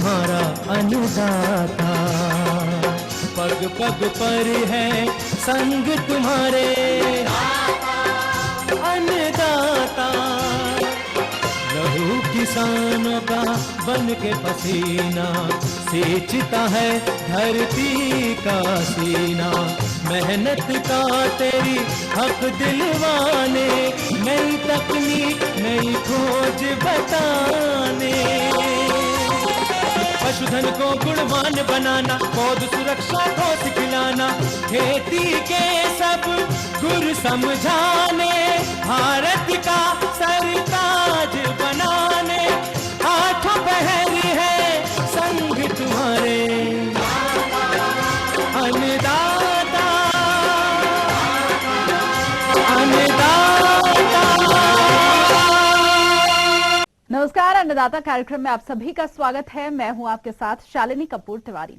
तुम्हारा अन्नदाता, पग पग पर है संग तुम्हारे अन्नदाता। लहू किसानों का बन के पसीना सींचता है धरती का सीना। मेहनत का तेरी हक दिलवाने, नई तकनीक नई खोज बताने। पशुधन को गुणवान बनाना, पौध सुरक्षा को सिखलाना, खेती के सब गुर समझाने, भारत का सरताज बनाने। हाथों पहर है संग तुम्हारे अन्नदाता, अन्नदाता। नमस्कार, अन्नदाता कार्यक्रम में आप सभी का स्वागत है। मैं हूं आपके साथ शालिनी कपूर तिवारी।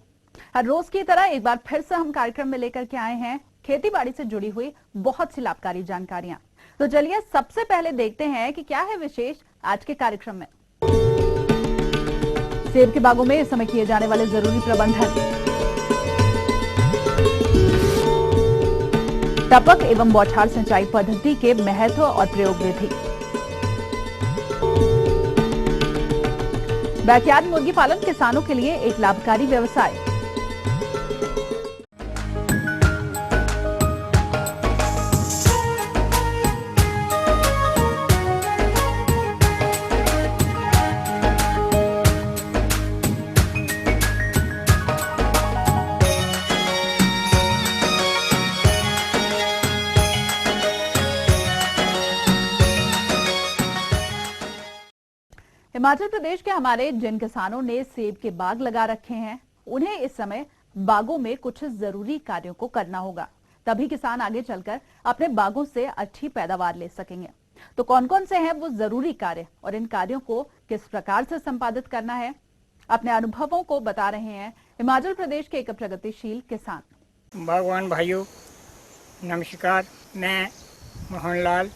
हर रोज की तरह एक बार फिर से हम कार्यक्रम में लेकर के आए हैं खेती बाड़ी से जुड़ी हुई बहुत सी लाभकारी जानकारियां। तो चलिए सबसे पहले देखते हैं कि क्या है विशेष आज के कार्यक्रम में। सेब के बागों में इस समय किए जाने वाले जरूरी प्रबंधन, टपक एवं बौछार सिंचाई पद्धति के महत्व और प्रयोग विधि, बैकयार्ड मुर्गी पालन किसानों के लिए एक लाभकारी व्यवसाय, हिमाचल प्रदेश के हमारे जिन किसानों ने सेब के बाग लगा रखे हैं, उन्हें इस समय बागों में कुछ जरूरी कार्यों को करना होगा, तभी किसान आगे चलकर अपने बागों से अच्छी पैदावार ले सकेंगे। तो कौन कौन से हैं वो जरूरी कार्य और इन कार्यों को किस प्रकार से संपादित करना है, अपने अनुभवों को बता रहे हैं हिमाचल प्रदेश के एक प्रगतिशील किसान। बागवान भाइयों नमस्कार, मैं मोहनलाल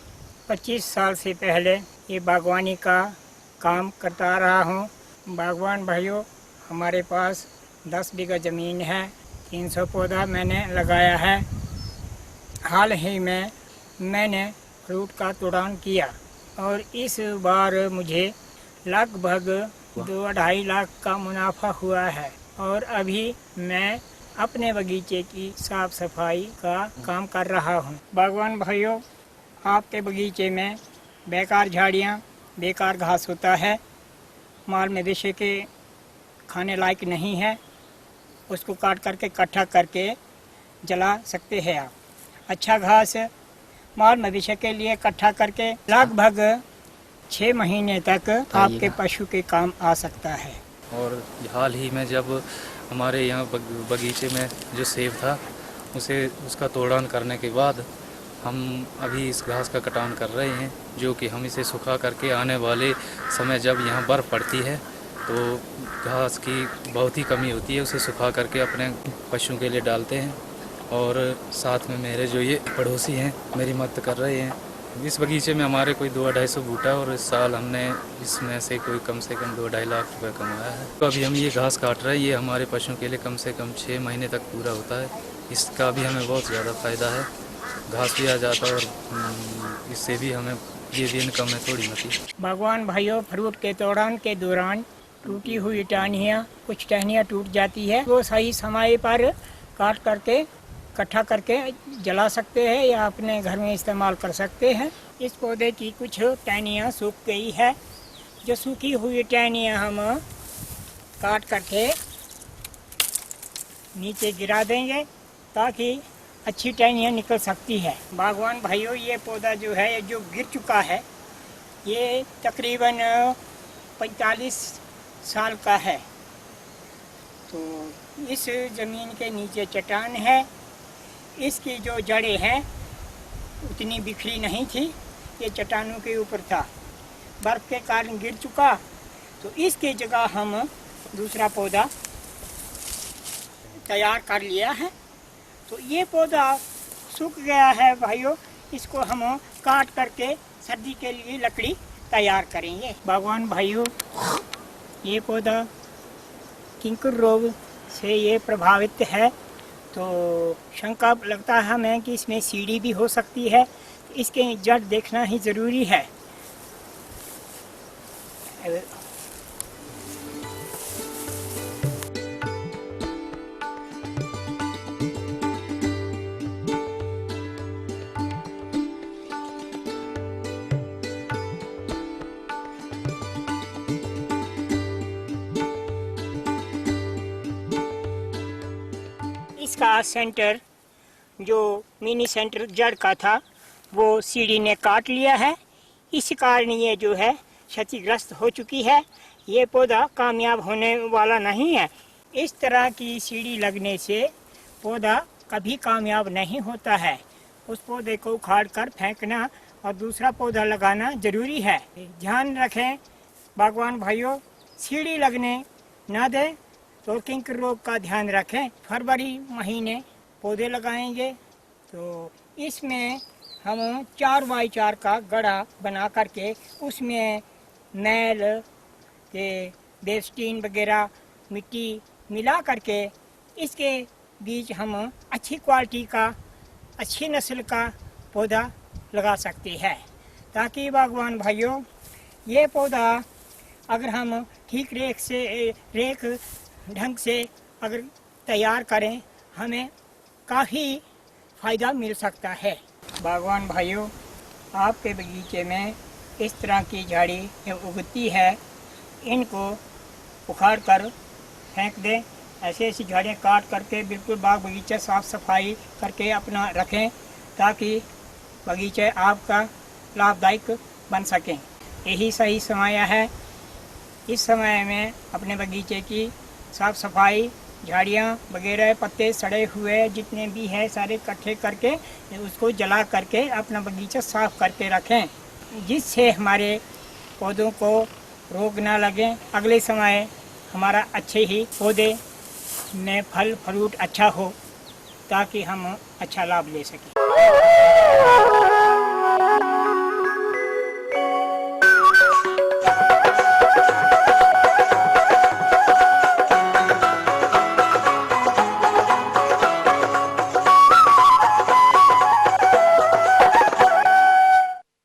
25 साल से पहले ये बागवानी का काम करता रहा हूँ। बागवान भाइयों, हमारे पास 10 बीघा ज़मीन है, 300 पौधा मैंने लगाया है। हाल ही में मैंने फ्रूट का तोड़ान किया और इस बार मुझे लगभग 2-2.5 लाख का मुनाफा हुआ है। और अभी मैं अपने बगीचे की साफ सफाई का काम कर रहा हूँ। बागवान भाइयों, आपके बगीचे में बेकार झाड़ियाँ, बेकार घास होता है, माल मवेशी के खाने लायक नहीं है, उसको काट करके इकट्ठा करके जला सकते हैं आप। अच्छा घास माल मवेशी के लिए इकट्ठा करके लगभग 6 महीने तक आपके पशु के काम आ सकता है। और हाल ही में जब हमारे यहाँ बगीचे में जो सेब था, उसका तोड़ान करने के बाद हम अभी इस घास का कटान कर रहे हैं, जो कि हम इसे सुखा करके आने वाले समय जब यहाँ बर्फ़ पड़ती है तो घास की बहुत ही कमी होती है, उसे सुखा करके अपने पशुओं के लिए डालते हैं। और साथ में मेरे जो ये पड़ोसी हैं मेरी मदद कर रहे हैं। इस बगीचे में हमारे कोई 2-250 बूटा और इस साल हमने इसमें से कोई कम से कम 2-2.5 लाख रुपए कमाया है। तो अभी हम ये घास काट रहे हैं, ये हमारे पशुओं के लिए कम से कम 6 महीने तक पूरा होता है। इसका भी हमें बहुत ज़्यादा फ़ायदा है, घास भी आ जाता है और इससे भी हमें ये भी इनकम है थोड़ी मोटी। बागवान भाइयों, फ्रूट के तोड़ान के दौरान टूटी हुई टहनियाँ, कुछ टहनियाँ टूट जाती है, वो सही समय पर काट करके इकट्ठा करके जला सकते हैं या अपने घर में इस्तेमाल कर सकते हैं। इस पौधे की कुछ टहनियाँ सूख गई है, जो सूखी हुई टहनियाँ हम काट करके नीचे गिरा देंगे ताकि अच्छी टहनियाँ निकल सकती है। बागवान भाइयों, ये पौधा जो है जो गिर चुका है, ये तकरीबन 45 साल का है। तो इस ज़मीन के नीचे चट्टान है, इसकी जो जड़ें हैं उतनी बिखरी नहीं थी, ये चट्टानों के ऊपर था, बर्फ़ के कारण गिर चुका। तो इसकी जगह हम दूसरा पौधा तैयार कर लिया है। तो ये पौधा सूख गया है भाइयों, इसको हम काट करके सर्दी के लिए लकड़ी तैयार करेंगे। बागवान भाइयों, ये पौधा किंकुर रोग से ये प्रभावित है। तो शंका लगता है हमें कि इसमें सीढ़ी भी हो सकती है। इसके जड़ देखना ही ज़रूरी है। इसका सेंटर जो मिनी सेंटर जड़ का था वो सीढ़ी ने काट लिया है। इस कारण ये जो है क्षतिग्रस्त हो चुकी है। ये पौधा कामयाब होने वाला नहीं है। इस तरह की सीढ़ी लगने से पौधा कभी कामयाब नहीं होता है। उस पौधे को उखाड़ कर फेंकना और दूसरा पौधा लगाना जरूरी है। ध्यान रखें बागवान भाइयों, सीढ़ी लगने ना दें। तो किंकुर रोग का ध्यान रखें। फरवरी महीने पौधे लगाएंगे तो इसमें हम 4x4 का गड्ढा बना करके उसमें मैल के बेस्टीन वगैरह मिट्टी मिला करके इसके बीच हम अच्छी क्वालिटी का, अच्छी नस्ल का पौधा लगा सकते हैं। ताकि बागवान भाइयों, ये पौधा अगर हम ठीक रेख ढंग से अगर तैयार करें, हमें काफ़ी फ़ायदा मिल सकता है। बागवान भाइयों, आपके बगीचे में इस तरह की झाड़ी उगती है, इनको उखाड़ कर फेंक दें। ऐसी झाड़ियाँ काट करके बिल्कुल बाग बगीचा साफ़ सफाई करके अपना रखें ताकि बगीचे आपका लाभदायक बन सकें। यही सही समय है। इस समय में अपने बगीचे की साफ़ सफाई, झाड़ियाँ वगैरह, पत्ते सड़े हुए जितने भी हैं सारे इकट्ठे करके उसको जला करके अपना बगीचा साफ़ करके रखें, जिससे हमारे पौधों को रोग ना लगे। अगले समय हमारा अच्छे ही पौधे में फल फ्रूट अच्छा हो ताकि हम अच्छा लाभ ले सकें।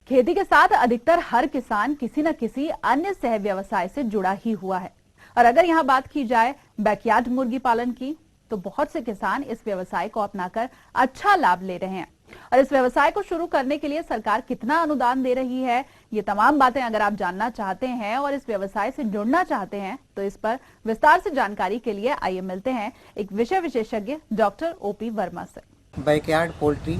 खेती के साथ अधिकतर हर किसान किसी न किसी अन्य सह व्यवसाय से जुड़ा ही हुआ है। और अगर यहाँ बात की जाए बैकयार्ड मुर्गी पालन की, तो बहुत से किसान इस व्यवसाय को अपनाकर अच्छा लाभ ले रहे हैं। और इस व्यवसाय को शुरू करने के लिए सरकार कितना अनुदान दे रही है, ये तमाम बातें अगर आप जानना चाहते हैं और इस व्यवसाय से जुड़ना चाहते हैं तो इस पर विस्तार से जानकारी के लिए आइए मिलते हैं एक विषय विशेषज्ञ डॉक्टर ओपी वर्मा से। बैकयार्ड पोल्ट्री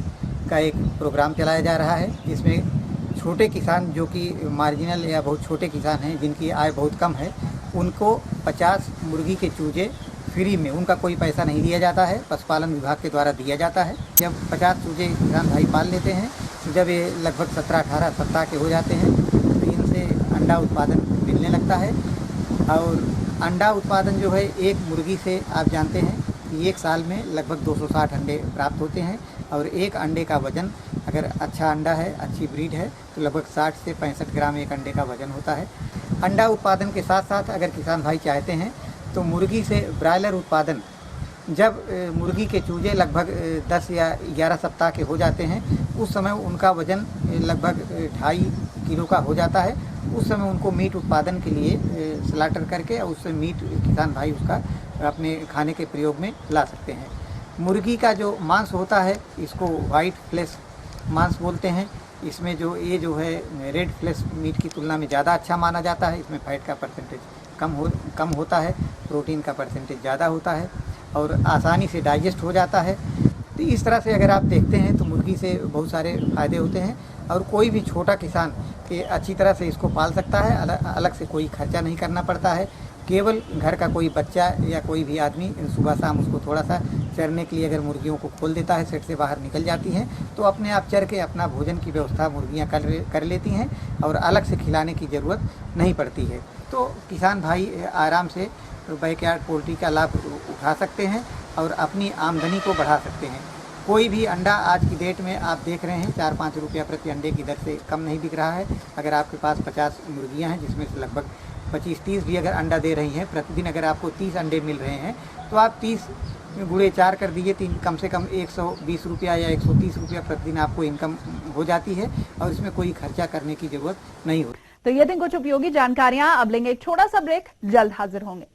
का एक प्रोग्राम चलाया जा रहा है, जिसमें छोटे किसान जो कि मार्जिनल या बहुत छोटे किसान हैं, जिनकी आय बहुत कम है, उनको 50 मुर्गी के चूजे फ्री में, उनका कोई पैसा नहीं दिया जाता है, पशुपालन विभाग के द्वारा दिया जाता है। जब 50 चूजे किसान भाई पाल लेते हैं, जब ये लगभग 17-18 सप्ताह के हो जाते हैं तो इनसे अंडा उत्पादन मिलने लगता है। और अंडा उत्पादन जो है, एक मुर्गी से आप जानते हैं कि एक साल में लगभग 260 अंडे प्राप्त होते हैं। और एक अंडे का वज़न, अगर अच्छा अंडा है, अच्छी ब्रीड है, तो लगभग 60 से 65 ग्राम एक अंडे का वज़न होता है। अंडा उत्पादन के साथ साथ अगर किसान भाई चाहते हैं तो मुर्गी से ब्रायलर उत्पादन, जब मुर्गी के चूजे लगभग 10 या 11 सप्ताह के हो जाते हैं, उस समय उनका वज़न लगभग 2.5 किलो का हो जाता है। उस समय उनको मीट उत्पादन के लिए स्लाटर करके और उससे मीट किसान भाई उसका अपने खाने के प्रयोग में ला सकते हैं। मुर्गी का जो मांस होता है, इसको वाइट फ्लेश मांस बोलते हैं। इसमें जो है रेड फ्लेश मीट की तुलना में ज़्यादा अच्छा माना जाता है। इसमें फैट का परसेंटेज कम होता है, प्रोटीन का परसेंटेज ज़्यादा होता है और आसानी से डाइजेस्ट हो जाता है। तो इस तरह से अगर आप देखते हैं तो मुर्गी से बहुत सारे फ़ायदे होते हैं और कोई भी छोटा किसान के अच्छी तरह से इसको पाल सकता है। अलग से कोई खर्चा नहीं करना पड़ता है। केवल घर का कोई बच्चा या कोई भी आदमी सुबह शाम उसको थोड़ा सा चरने के लिए अगर मुर्गियों को खोल देता है, सेट से बाहर निकल जाती हैं, तो अपने आप चर के अपना भोजन की व्यवस्था मुर्गियां कर लेती हैं और अलग से खिलाने की ज़रूरत नहीं पड़ती है। तो किसान भाई आराम से बैकयार्ड पोल्ट्री का लाभ उठा सकते हैं और अपनी आमदनी को बढ़ा सकते हैं। कोई भी अंडा आज की डेट में आप देख रहे हैं 4-5 रुपया प्रति अंडे की दर से कम नहीं बिक रहा है। अगर आपके पास 50 मुर्गियाँ हैं, जिसमें से लगभग 25-30 भी अगर अंडा दे रही हैं, प्रतिदिन अगर आपको 30 अंडे मिल रहे हैं तो आप 30 गुणे 4 कर दीजिए, कम से कम 120 रुपया या 130 रुपया प्रतिदिन आपको इनकम हो जाती है और इसमें कोई खर्चा करने की जरूरत नहीं होती। तो ये थी कुछ उपयोगी जानकारियां। अब लेंगे एक छोटा सा ब्रेक, जल्द हाजिर होंगे।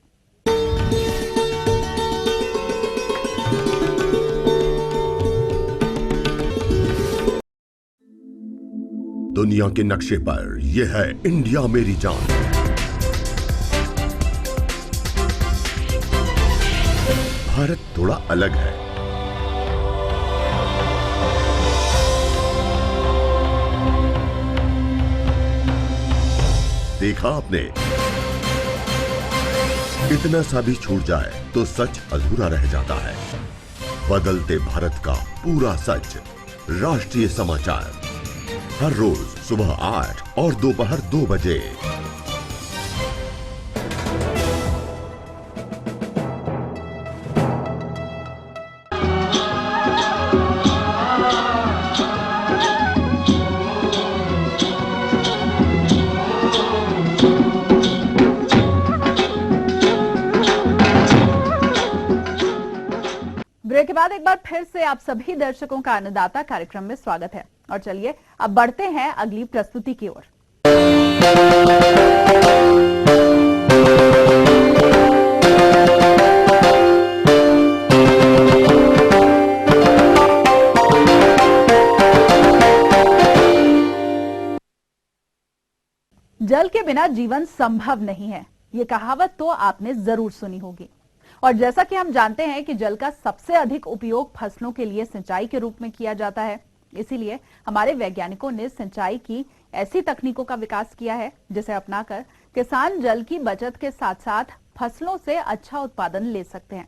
दुनिया के नक्शे पर यह है इंडिया मेरी जान। भारत थोड़ा अलग है। देखा आपने, इतना सा भी छूट जाए तो सच अधूरा रह जाता है। बदलते भारत का पूरा सच। राष्ट्रीय समाचार हर रोज सुबह 8 और दोपहर 2 बजे। ब्रेक के बाद एक बार फिर से आप सभी दर्शकों का अन्नदाता कार्यक्रम में स्वागत है। और चलिए अब बढ़ते हैं अगली प्रस्तुति की ओर। जल के बिना जीवन संभव नहीं है, ये कहावत तो आपने जरूर सुनी होगी। और जैसा कि हम जानते हैं कि जल का सबसे अधिक उपयोग फसलों के लिए सिंचाई के रूप में किया जाता है, इसीलिए हमारे वैज्ञानिकों ने सिंचाई की ऐसी तकनीकों का विकास किया है जिसे अपनाकर किसान जल की बचत के साथ साथ फसलों से अच्छा उत्पादन ले सकते हैं।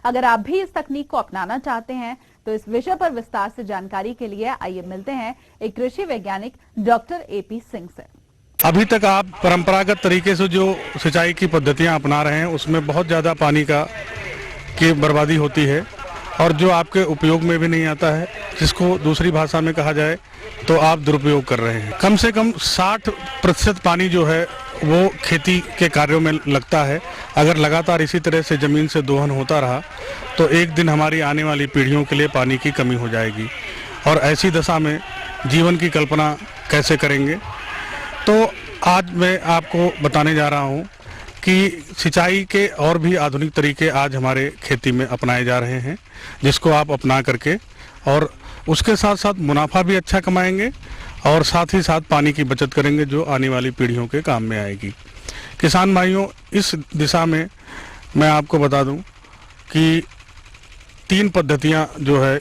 अगर आप भी इस तकनीक को अपनाना चाहते हैं तो इस विषय पर विस्तार से जानकारी के लिए आइए मिलते हैं एक कृषि वैज्ञानिक डॉक्टर AP सिंह से। अभी तक आप परंपरागत तरीके से जो सिंचाई की पद्धतियां अपना रहे हैं उसमें बहुत ज़्यादा पानी की बर्बादी होती है और जो आपके उपयोग में भी नहीं आता है, जिसको दूसरी भाषा में कहा जाए तो आप दुरुपयोग कर रहे हैं। कम से कम 60% पानी जो है वो खेती के कार्यों में लगता है। अगर लगातार इसी तरह से ज़मीन से दोहन होता रहा तो एक दिन हमारी आने वाली पीढ़ियों के लिए पानी की कमी हो जाएगी और ऐसी दशा में जीवन की कल्पना कैसे करेंगे। तो आज मैं आपको बताने जा रहा हूँ कि सिंचाई के और भी आधुनिक तरीके आज हमारे खेती में अपनाए जा रहे हैं, जिसको आप अपना करके और उसके साथ साथ मुनाफा भी अच्छा कमाएंगे और साथ ही साथ पानी की बचत करेंगे जो आने वाली पीढ़ियों के काम में आएगी। किसान भाइयों, इस दिशा में मैं आपको बता दूं कि 3 पद्धतियां जो है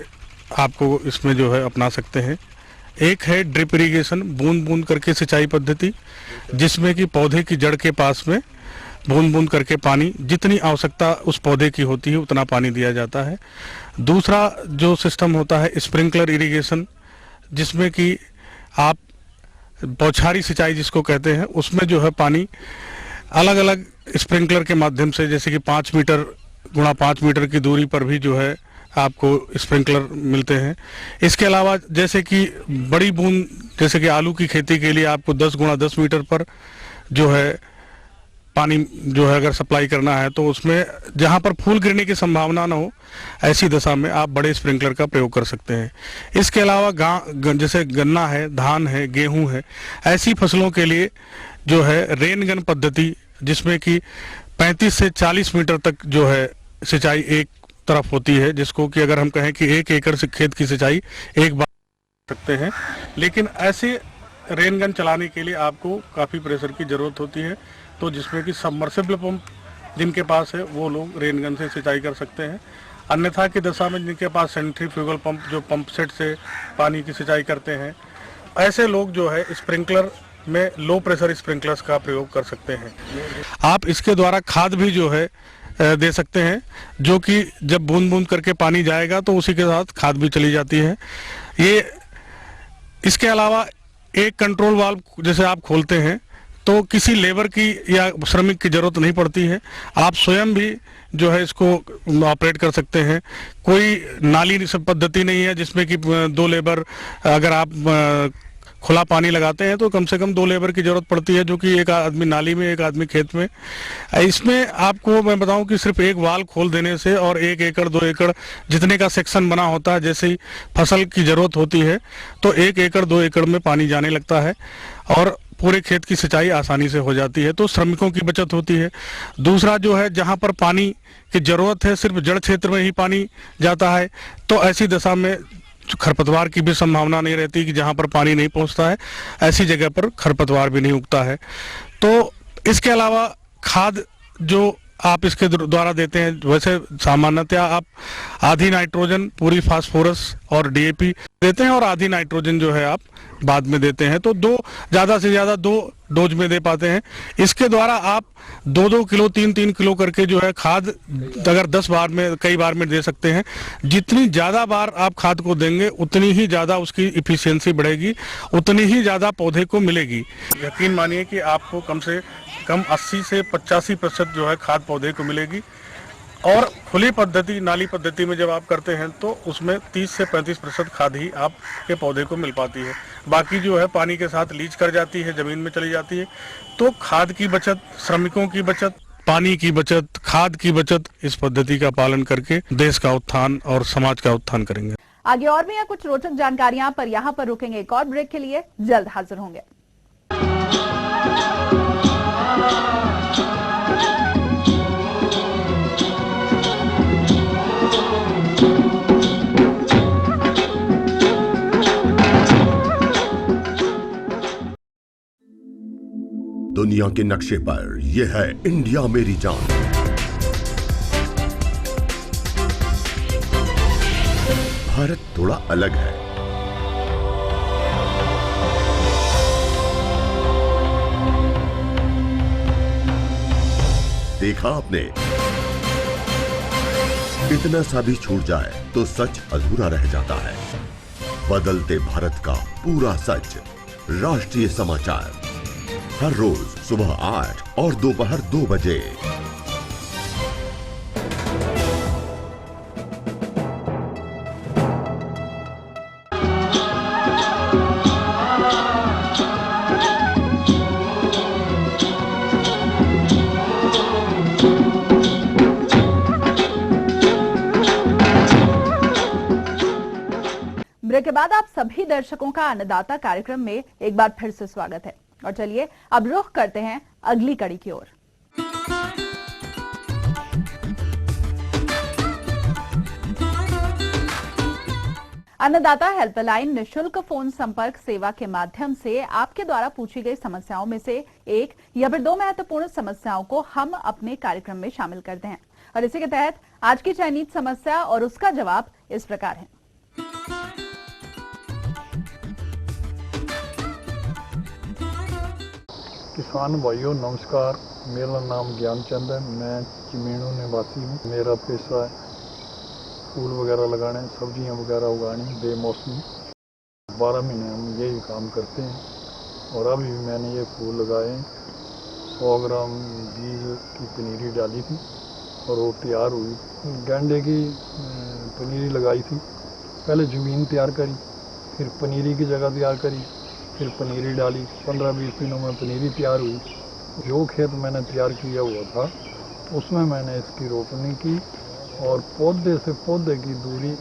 आपको इसमें जो है अपना सकते हैं। एक है ड्रिप इरिगेशन, बूंद बूंद करके सिंचाई पद्धति, जिसमें कि पौधे की जड़ के पास में बूंद बूंद करके पानी, जितनी आवश्यकता उस पौधे की होती है उतना पानी दिया जाता है। दूसरा जो सिस्टम होता है स्प्रिंकलर इरिगेशन, जिसमें कि आप बौछारी सिंचाई जिसको कहते हैं, उसमें जो है पानी अलग अलग स्प्रिंकलर के माध्यम से, जैसे कि 5 मीटर गुणा 5 मीटर की दूरी पर भी जो है आपको स्प्रिंकलर मिलते हैं। इसके अलावा जैसे कि बड़ी बूंद, जैसे कि आलू की खेती के लिए आपको 10 गुणा 10 मीटर पर जो है पानी जो है अगर सप्लाई करना है तो उसमें जहां पर फूल गिरने की संभावना ना हो, ऐसी दशा में आप बड़े स्प्रिंकलर का प्रयोग कर सकते हैं। इसके अलावा जैसे गन्ना है, धान है, गेहूं है, ऐसी फसलों के लिए जो है रेन गन पद्धति, जिसमें कि 35 से 40 मीटर तक जो है सिंचाई एक तरफ होती है, जिसको कि अगर हम कहें कि 1 एकड़ से खेत की सिंचाई एक बार कर सकते हैं। लेकिन ऐसे रेन गन चलाने के लिए आपको काफ़ी प्रेशर की ज़रूरत होती है, तो जिसमें कि सबमर्सिबल पंप जिनके पास है वो लोग रेन गन से सिंचाई कर सकते हैं। अन्यथा की दशा में जिनके पास सेंट्रीफ्यूगल पंप, जो पंप सेट से पानी की सिंचाई करते हैं, ऐसे लोग जो है स्प्रिंकलर में लो प्रेशर स्प्रिंकलर्स का प्रयोग कर सकते हैं। आप इसके द्वारा खाद भी जो है दे सकते हैं, जो कि जब बूंद बूंद करके पानी जाएगा तो उसी के साथ खाद भी चली जाती है। ये इसके अलावा एक कंट्रोल वाल्व जैसे आप खोलते हैं तो किसी लेबर की या श्रमिक की जरूरत नहीं पड़ती है, आप स्वयं भी जो है इसको ऑपरेट कर सकते हैं। कोई नाली पद्धति नहीं है जिसमें कि 2 लेबर अगर आप खुला पानी लगाते हैं तो कम से कम 2 लेबर की जरूरत पड़ती है, जो कि एक आदमी नाली में, एक आदमी खेत में। इसमें आपको मैं बताऊं कि सिर्फ एक वाल खोल देने से और 1 एकड़ 2 एकड़ जितने का सेक्शन बना होता है, जैसे ही फसल की जरूरत होती है तो 1 एकड़ 2 एकड़ में पानी जाने लगता है और पूरे खेत की सिंचाई आसानी से हो जाती है, तो श्रमिकों की बचत होती है। दूसरा जो है, जहां पर पानी की जरूरत है सिर्फ जड़ क्षेत्र में ही पानी जाता है, तो ऐसी दशा में खरपतवार की भी संभावना नहीं रहती कि जहां पर पानी नहीं पहुंचता है ऐसी जगह पर खरपतवार भी नहीं उगता है। तो इसके अलावा खाद जो आप इसके द्वारा देते हैं, वैसे सामान्यतः आप आधी नाइट्रोजन, पूरी फास्फोरस और डीएपी देते हैं और आधी नाइट्रोजन जो है आप बाद में देते हैं, तो ज़्यादा से ज़्यादा 2 डोज में दे पाते हैं। इसके द्वारा आप 2-2 किलो 3-3 किलो करके जो है खाद अगर 10 बार में, कई बार में दे सकते हैं। जितनी ज़्यादा बार आप खाद को देंगे उतनी ही ज़्यादा उसकी इफिशियंसी बढ़ेगी, उतनी ही ज़्यादा पौधे को मिलेगी। यकीन मानिए कि आपको कम से कम 80 से 85% जो है खाद पौधे को मिलेगी। और खुली पद्धति, नाली पद्धति में जब आप करते हैं तो उसमें 30 से 35% खाद ही आपके पौधे को मिल पाती है, बाकी जो है पानी के साथ लीच कर जाती है, जमीन में चली जाती है। तो खाद की बचत, श्रमिकों की बचत, पानी की बचत, खाद की बचत, इस पद्धति का पालन करके देश का उत्थान और समाज का उत्थान करेंगे। आगे और भी कुछ रोचक जानकारियां, पर यहाँ पर रुकेंगे एक और ब्रेक के लिए, जल्द हाजिर होंगे। दुनिया के नक्शे पर यह है इंडिया मेरी जान। भारत थोड़ा अलग है। देखा आपने, इतना सा भी छूट जाए तो सच अधूरा रह जाता है। बदलते भारत का पूरा सच, राष्ट्रीय समाचार, हर रोज सुबह 8 और दोपहर 2 बजे। ब्रेक के बाद आप सभी दर्शकों का अन्नदाता कार्यक्रम में एक बार फिर से स्वागत है। और चलिए अब रुख करते हैं अगली कड़ी की ओर। अन्नदाता हेल्पलाइन निशुल्क फोन संपर्क सेवा के माध्यम से आपके द्वारा पूछी गई समस्याओं में से एक या फिर 2 महत्वपूर्ण समस्याओं को हम अपने कार्यक्रम में शामिल करते हैं। और इसी के तहत आज की चयनित समस्या और उसका जवाब इस प्रकार है। किसान भाइयों नमस्कार, मेरा नाम ज्ञानचंद है। मैं चिमेणु निवासी हूँ। मेरा पेशा है फूल वगैरह लगाने, सब्जियाँ वगैरह उगानी बेमौसमी। 12 महीने हम यही काम करते हैं और अभी भी मैंने ये फूल लगाए हैं। 100 ग्राम बीज की पनीरी डाली थी और वो तैयार हुई। गेंडे की पनीरी लगाई थी, पहले ज़मीन तैयार करी, फिर पनीरी की जगह तैयार करी, फिर पनीरी डाली। 15-20 दिनों में पनीरी तैयार हुई। जो खेत मैंने तैयार किया हुआ था उसमें मैंने इसकी रोपनी की और पौधे से पौधे की दूरी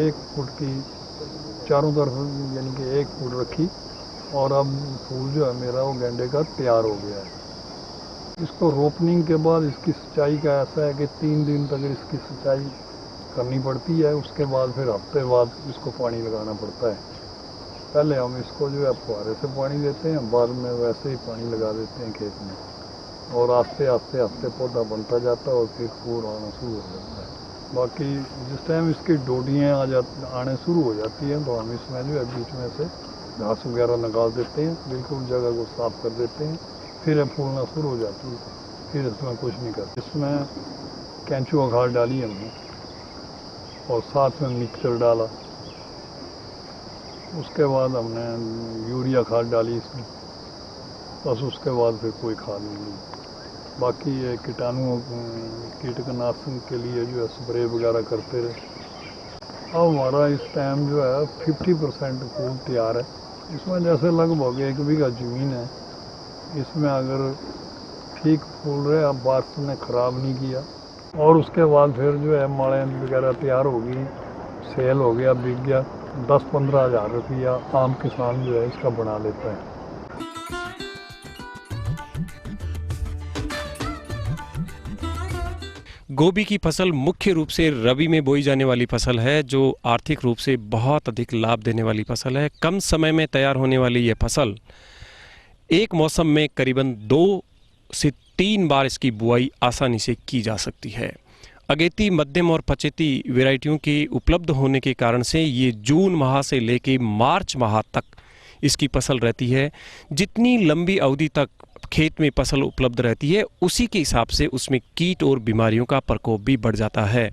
1 फुट की चारों तरफ, यानी कि 1 फुट रखी। और अब फूल जो है मेरा वो गेंडे का तैयार हो गया है। इसको रोपनिंग के बाद इसकी सिंचाई का ऐसा है कि 3 दिन तक इसकी सिंचाई करनी पड़ती है। उसके बाद फिर हफ्ते बाद इसको पानी लगाना पड़ता है। पहले हम इसको जो है फुहारे से पानी देते हैं, बाद में वैसे ही पानी लगा देते हैं खेत में। और आस्ते आस्ते पौधा बनता जाता है और फिर फूल आना शुरू हो जाता है। बाकी जिस टाइम इसकी डोडियाँ आने शुरू हो जाती हैं तो हम इसमें जो है बीच में से घास वगैरह निकाल देते हैं, बिल्कुल जगह को साफ कर देते हैं। फिर फूलना शुरू हो जाती है, फिर इसमें कुछ नहीं करते। इसमें केंचुआ खाद डाली हमने और साथ में मिक्सचर डाला। उसके बाद हमने यूरिया खाद डाली इसमें, बस उसके बाद फिर कोई खाद नहीं ली। बाकी ये कीटाणुओं कीटनाशक के लिए जो है स्प्रे वगैरह करते रहे। अब हमारा इस टाइम जो है 50% फूल तैयार है इसमें जैसे लगभग 1 बीघा ज़मीन है, इसमें अगर ठीक फूल रहे, अब बारिश ने ख़राब नहीं किया, और उसके बाद फिर जो है माड़े वगैरह तैयार होगी, सेल हो गया, बिक गया, 10-15 हज़ार रुपया आम किसान जो है इसका बना लेता है। गोभी की फसल मुख्य रूप से रबी में बोई जाने वाली फसल है, जो आर्थिक रूप से बहुत अधिक लाभ देने वाली फसल है। कम समय में तैयार होने वाली यह फसल एक मौसम में करीबन 2 से 3 बार इसकी बुआई आसानी से की जा सकती है। अगेती, मध्यम और पचेती वैरायटियों के उपलब्ध होने के कारण से ये जून माह से लेके मार्च माह तक इसकी फसल रहती है। जितनी लंबी अवधि तक खेत में फसल उपलब्ध रहती है, उसी के हिसाब से उसमें कीट और बीमारियों का प्रकोप भी बढ़ जाता है।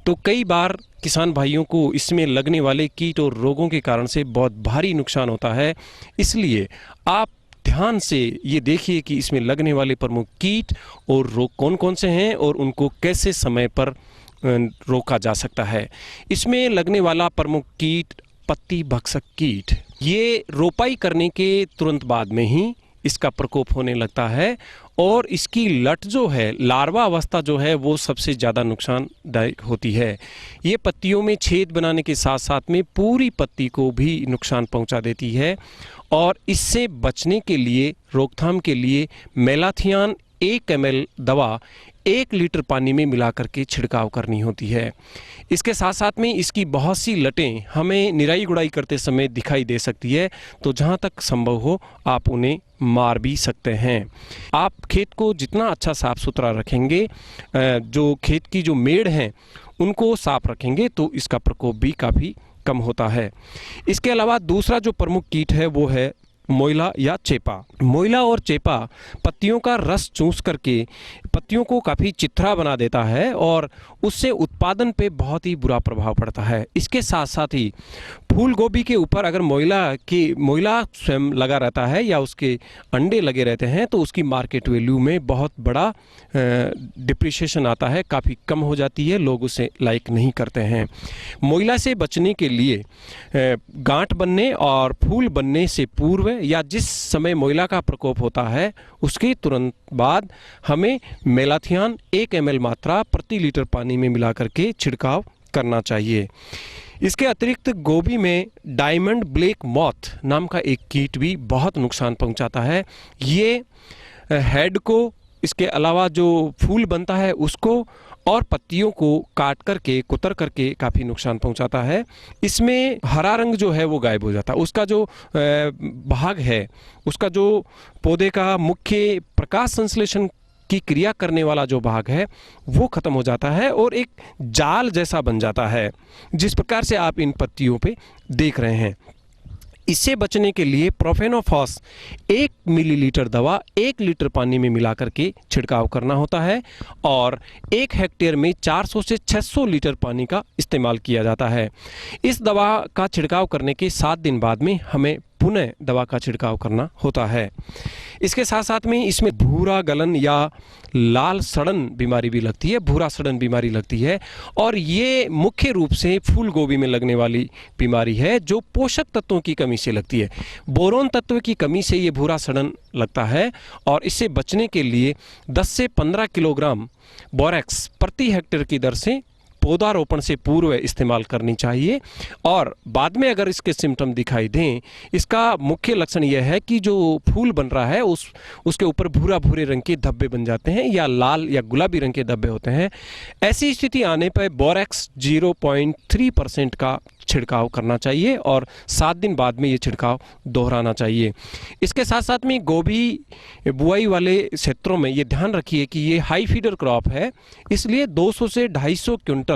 तो कई बार किसान भाइयों को इसमें लगने वाले कीट और रोगों के कारण से बहुत भारी नुकसान होता है। इसलिए आप ध्यान से ये देखिए कि इसमें लगने वाले प्रमुख कीट और रोग कौन कौन से हैं और उनको कैसे समय पर रोका जा सकता है। इसमें लगने वाला प्रमुख कीट पत्ती भक्षक कीट, ये रोपाई करने के तुरंत बाद में ही इसका प्रकोप होने लगता है और इसकी लट जो है, लार्वा अवस्था जो है, वो सबसे ज़्यादा नुकसानदायक होती है। ये पत्तियों में छेद बनाने के साथ साथ में पूरी पत्ती को भी नुकसान पहुंचा देती है और इससे बचने के लिए, रोकथाम के लिए मेलाथियान 1 ml दवा 1 लीटर पानी में मिला करके छिड़काव करनी होती है। इसके साथ साथ में इसकी बहुत सी लटें हमें निराई गुड़ाई करते समय दिखाई दे सकती है, तो जहाँ तक संभव हो आप उन्हें मार भी सकते हैं। आप खेत को जितना अच्छा साफ़ सुथरा रखेंगे, जो खेत की जो मेड़ हैं उनको साफ रखेंगे, तो इसका प्रकोप भी काफ़ी कम होता है। इसके अलावा दूसरा जो प्रमुख कीट है वो है मोइला या चेपा। मोइला और चेपा पत्तियों का रस चूस करके पत्तियों को काफ़ी चिथरा बना देता है और उससे उत्पादन पे बहुत ही बुरा प्रभाव पड़ता है। इसके साथ साथ ही फूल गोभी के ऊपर अगर मोइला स्वयं लगा रहता है या उसके अंडे लगे रहते हैं, तो उसकी मार्केट वैल्यू में बहुत बड़ा डिप्रिसिएशन आता है, काफ़ी कम हो जाती है, लोग उसे लाइक नहीं करते हैं। मोइला से बचने के लिए गांठ बनने और फूल बनने से पूर्व या जिस समय मोइला का प्रकोप होता है उसके तुरंत बाद हमें मेलाथियान 1 ml मात्रा प्रति लीटर पानी में मिला करके छिड़काव करना चाहिए। इसके अतिरिक्त गोभी में डायमंड ब्लैक मॉथ नाम का एक कीट भी बहुत नुकसान पहुंचाता है। ये हेड को, इसके अलावा जो फूल बनता है उसको और पत्तियों को काट करके, कुतर करके काफ़ी नुकसान पहुंचाता है। इसमें हरा रंग जो है वो गायब हो जाता है, उसका जो भाग है, उसका जो पौधे का मुख्य प्रकाश संश्लेषण की क्रिया करने वाला जो भाग है वो ख़त्म हो जाता है और एक जाल जैसा बन जाता है, जिस प्रकार से आप इन पत्तियों पे देख रहे हैं। इससे बचने के लिए प्रोफेनोफॉस 1 मिलीलीटर दवा 1 लीटर पानी में मिला करके छिड़काव करना होता है और 1 हेक्टेयर में 400 से 600 लीटर पानी का इस्तेमाल किया जाता है। इस दवा का छिड़काव करने के 7 दिन बाद में हमें पुनः दवा का छिड़काव करना होता है। इसके साथ साथ में इसमें भूरा गलन या लाल सड़न बीमारी भी लगती है, भूरा सड़न बीमारी लगती है और ये मुख्य रूप से फूल गोभी में लगने वाली बीमारी है जो पोषक तत्वों की कमी से लगती है। बोरोन तत्व की कमी से ये भूरा सड़न लगता है और इससे बचने के लिए 10 से 15 किलोग्राम बोरेक्स प्रति हेक्टेयर की दर से पौधारोपण से पूर्व इस्तेमाल करनी चाहिए। और बाद में अगर इसके सिम्टम दिखाई दें, इसका मुख्य लक्षण यह है कि जो फूल बन रहा है उसके ऊपर भूरे रंग के धब्बे बन जाते हैं या लाल या गुलाबी रंग के धब्बे होते हैं। ऐसी स्थिति आने पर बोरेक्स 0.3% का छिड़काव करना चाहिए और 7 दिन बाद में ये छिड़काव दोहराना चाहिए। इसके साथ साथ में गोभी बुआई वाले क्षेत्रों में ये ध्यान रखिए कि ये हाई फीडर क्रॉप है, इसलिए 200 से 250 क्विंटल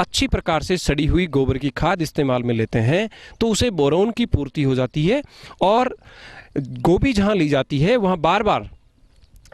अच्छी प्रकार से सड़ी हुई गोबर की खाद इस्तेमाल में लेते हैं तो उसे बोरोन की पूर्ति हो जाती है और गोभी जहाँ ली जाती है वहाँ बार बार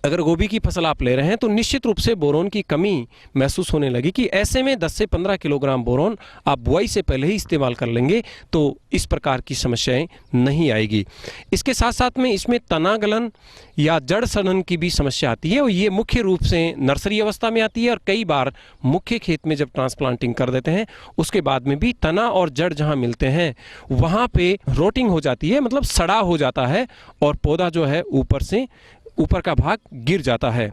अगर गोभी की फसल आप ले रहे हैं तो निश्चित रूप से बोरोन की कमी महसूस होने लगी कि ऐसे में 10 से 15 किलोग्राम बोरोन आप बुआई से पहले ही इस्तेमाल कर लेंगे तो इस प्रकार की समस्याएं नहीं आएगी। इसके साथ साथ में इसमें तना गलन या जड़ सड़न की भी समस्या आती है और ये मुख्य रूप से नर्सरी अवस्था में आती है और कई बार मुख्य खेत में जब ट्रांसप्लांटिंग कर देते हैं उसके बाद में भी तना और जड़ जहाँ मिलते हैं वहाँ पे रोटिंग हो जाती है, मतलब सड़ा हो जाता है और पौधा जो है ऊपर का भाग गिर जाता है।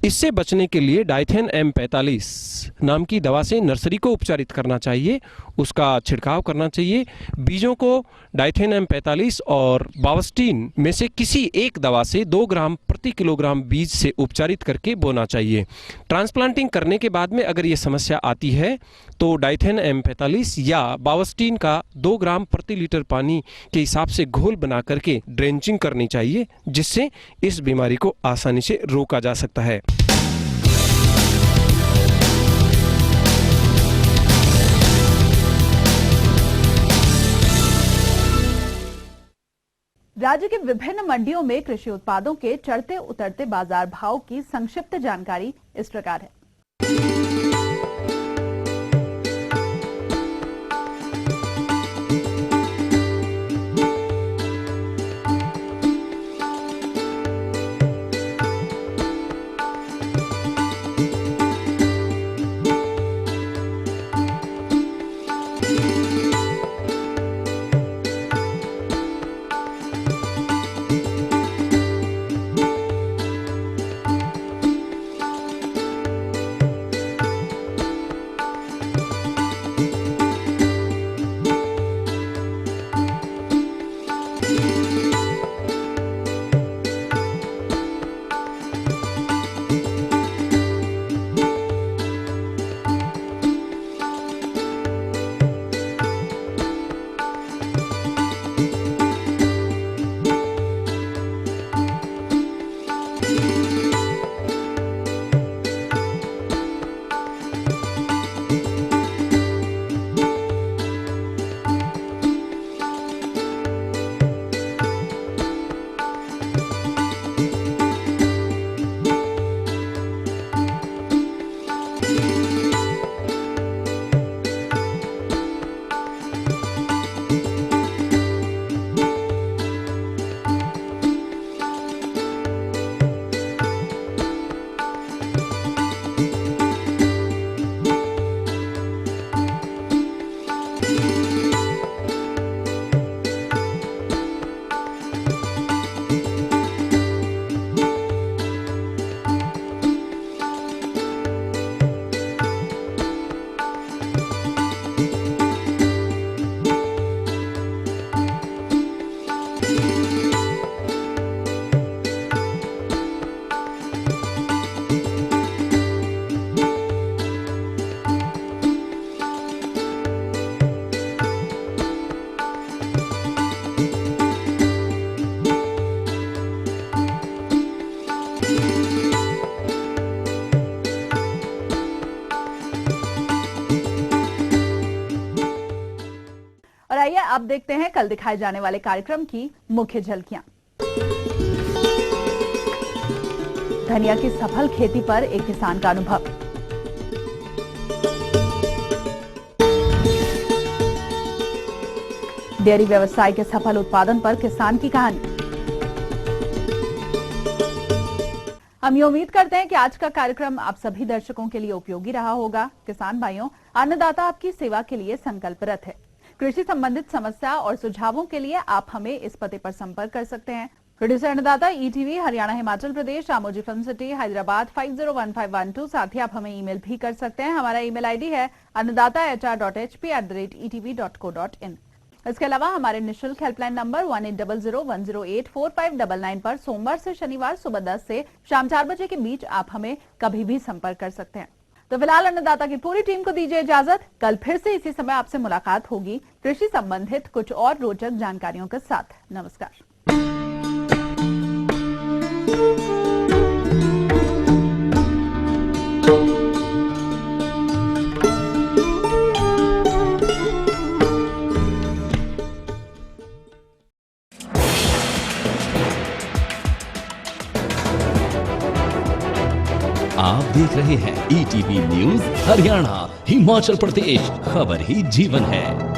इससे बचने के लिए डाइथेन M45 नाम की दवा से नर्सरी को उपचारित करना चाहिए, उसका छिड़काव करना चाहिए। बीजों को डाइथेन M45 और बावस्टीन में से किसी एक दवा से 2 ग्राम प्रति किलोग्राम बीज से उपचारित करके बोना चाहिए। ट्रांसप्लांटिंग करने के बाद में अगर ये समस्या आती है तो डाइथेन M45 या बावस्टीन का 2 ग्राम प्रति लीटर पानी के हिसाब से घोल बना करके ड्रेंचिंग करनी चाहिए, जिससे इस बीमारी को आसानी से रोका जा सकता है। राज्य के विभिन्न मंडियों में कृषि उत्पादों के चढ़ते उतरते बाजार भाव की संक्षिप्त जानकारी इस प्रकार है। और आइए अब देखते हैं कल दिखाए जाने वाले कार्यक्रम की मुख्य झलकियां। धनिया की सफल खेती पर एक किसान का अनुभव। डेयरी व्यवसाय के सफल उत्पादन पर किसान की कहानी। हम ये उम्मीद करते हैं कि आज का कार्यक्रम आप सभी दर्शकों के लिए उपयोगी रहा होगा। किसान भाइयों, अन्नदाता आपकी सेवा के लिए संकल्परत है। कृषि संबंधित समस्या और सुझावों के लिए आप हमें इस पते पर संपर्क कर सकते हैं। प्रोड्यूसर अन्नदाता ETV, Haryana, Himachal Pradesh, Ramoji film city, Hyderabad 501512। साथ ही आप हमें ईमेल भी कर सकते हैं। हमारा ईमेल ID है annadaata@hp@etv.co.in। इसके अलावा हमारे निःशुल्क हेल्पलाइन नंबर 180010084599 पर सोमवार से शनिवार सुबह 10 से शाम 4 बजे के बीच आप हमें कभी भी संपर्क कर सकते हैं। तो फिलहाल अन्नदाता की पूरी टीम को दीजिए इजाजत। कल फिर से इसी समय आपसे मुलाकात होगी कृषि संबंधित कुछ और रोचक जानकारियों के साथ। नमस्कार। आप देख रहे हैं ETV न्यूज हरियाणा, हिमाचल प्रदेश, खबर ही जीवन है।